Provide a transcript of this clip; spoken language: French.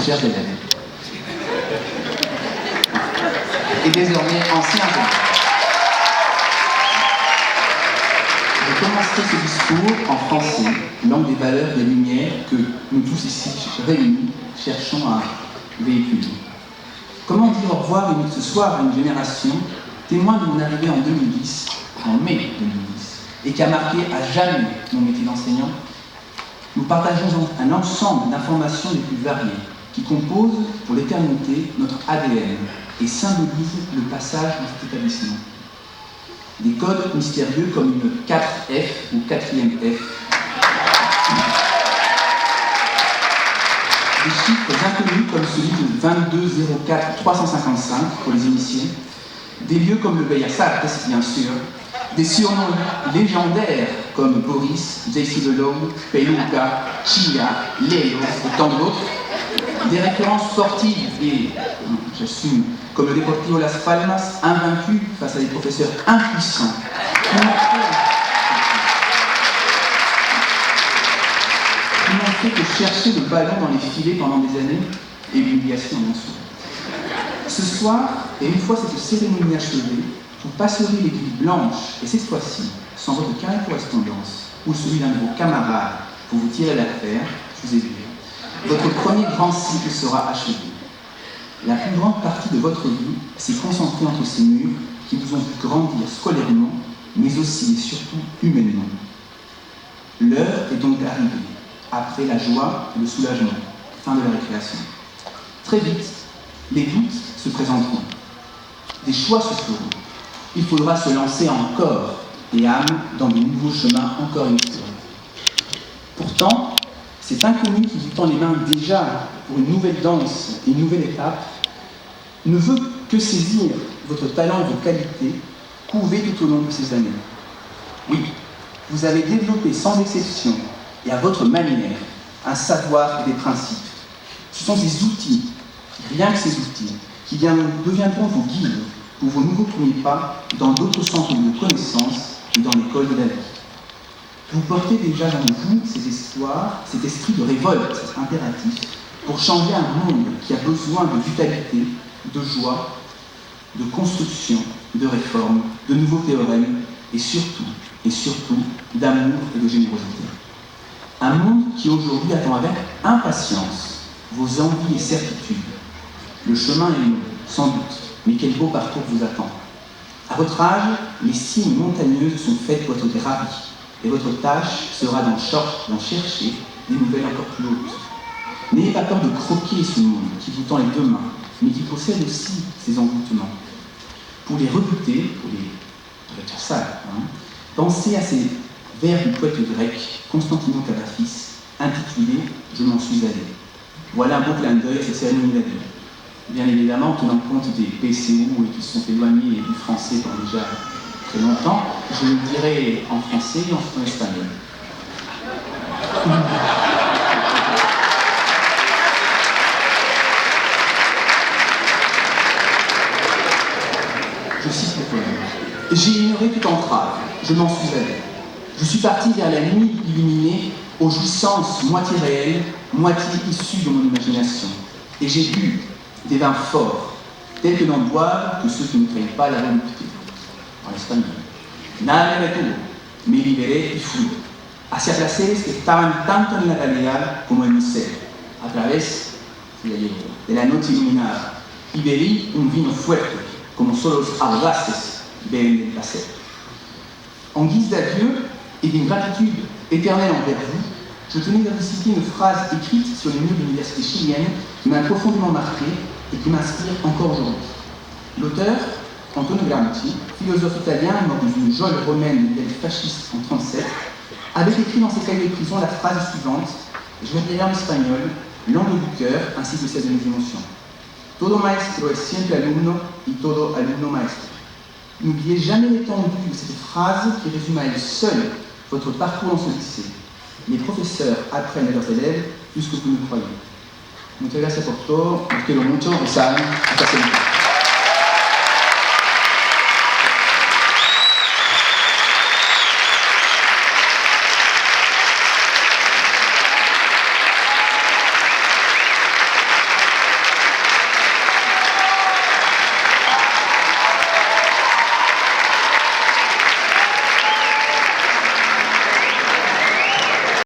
chers élèves, et désormais anciens élèves. Je commencerai ce discours en français, langue des valeurs et des lumières que nous tous ici réunis cherchons à véhiculer. Comment dire au revoir ce soir à une génération témoin de mon arrivée en 2010, en mai 2010, et qui a marqué à jamais mon métier d'enseignant? Nous partageons donc un ensemble d'informations les plus variées qui composent pour l'éternité notre ADN et symbolisent le passage dans cet établissement. Des codes mystérieux comme une 4F ou 4e F. Des chiffres inconnus comme celui de 2204 355 pour les initiés. Des lieux comme le Bellas Artes, bien sûr. Des surnoms légendaires comme Boris, JC Delhomme, Peluca, Chia, Léo et tant d'autres. Des références sportives et, j'assume, comme le Deportivo Las Palmas, invaincu face à des professeurs impuissants. Qui n'ont fait que chercher le ballon dans les filets pendant des années, et l'humiliation bien sûr. Ce soir, et une fois cette cérémonie achevée, vous passerez l'aiguille blanche, et cette fois-ci, sans votre carré de correspondance, ou celui d'un de vos camarades, pour vous tirer l'affaire, je vous ai vu. Votre premier grand cycle sera achevé. La plus grande partie de votre vie s'est concentrée entre ces murs qui vous ont vu grandir scolairement, mais aussi et surtout humainement. L'heure est donc arrivée, après la joie et le soulagement, fin de la récréation. Très vite, les doutes se présenteront. Des choix se feront. Il faudra se lancer en corps et âme dans de nouveaux chemins encore inexplorés. Pourtant, cet inconnu qui vous tend les mains déjà pour une nouvelle danse et une nouvelle étape ne veut que saisir votre talent et vos qualités couvées tout au long de ces années. Oui, vous avez développé sans exception et à votre manière un savoir et des principes. Ce sont des outils, rien que ces outils, qui deviendront vos guides pour vos nouveaux premiers pas dans d'autres centres de connaissances et dans l'école de la vie. Vous portez déjà en vous ces espoirs, cet esprit de révolte impératif pour changer un monde qui a besoin de vitalité, de joie, de construction, de réforme, de nouveaux théorèmes et surtout d'amour et de générosité. Un monde qui aujourd'hui attend avec impatience vos envies et certitudes. Le chemin est long, sans doute, mais quel beau parcours vous attend. À votre âge, les cimes montagneuses sont faites pour être gravies. Et votre tâche sera d'en chercher des nouvelles encore plus hautes. N'ayez pas peur de croquer ce monde qui vous tend les deux mains, mais qui possède aussi ses envoûtements. Pour les rebuter, pour les ça, pensez à ces vers du poète grec Constantinos Cavafis, intitulé « Je m'en suis allé ». Voilà un beau clin d'œil à cette cérémonie d'adieu. Bien évidemment, tenant compte des PCO et qui sont éloignés du français pendant déjà très longtemps, je le dirai en français et en espagnol. Je cite le poème. J'ai ignoré toute entrave, je m'en suis allé. Je suis parti vers la nuit illuminée aux jouissances moitié réelles, moitié issues de mon imagination. Et j'ai bu des vins forts, tels que n'en boivent que ceux qui ne craignent pas la volupté. En espagnol. Nada me detuvo, me liberé y fui, hacia placeres que estaban tanto en la realidad como en mi ser, a través de la noche iluminada, y bebí un vino fuerte, como solo los audaces beben del placer. En guise d'adieu et d'une gratitude éternelle envers vous, je tenais à vous citer une phrase écrite sur les murs de l'université chilienne qui m'a profondément marqué et qui m'inspire encore aujourd'hui. L'auteur, Antonio Gramsci, philosophe italien mort dans une geôle romaine de guerre fasciste en 1937, avait écrit dans ses cahiers de prison la phrase suivante, je vais lire en espagnol, langue du cœur ainsi que celle de mes émotions. Todo maestro es siempre alumno y todo alumno maestro. N'oubliez jamais l'étendue de cette phrase qui résume à elle seule votre parcours dans ce lycée. Les professeurs apprennent à leurs élèves plus que vous ne croyez. Muchas gracias por todo, los quiero mucho, y saben, hasta siempre.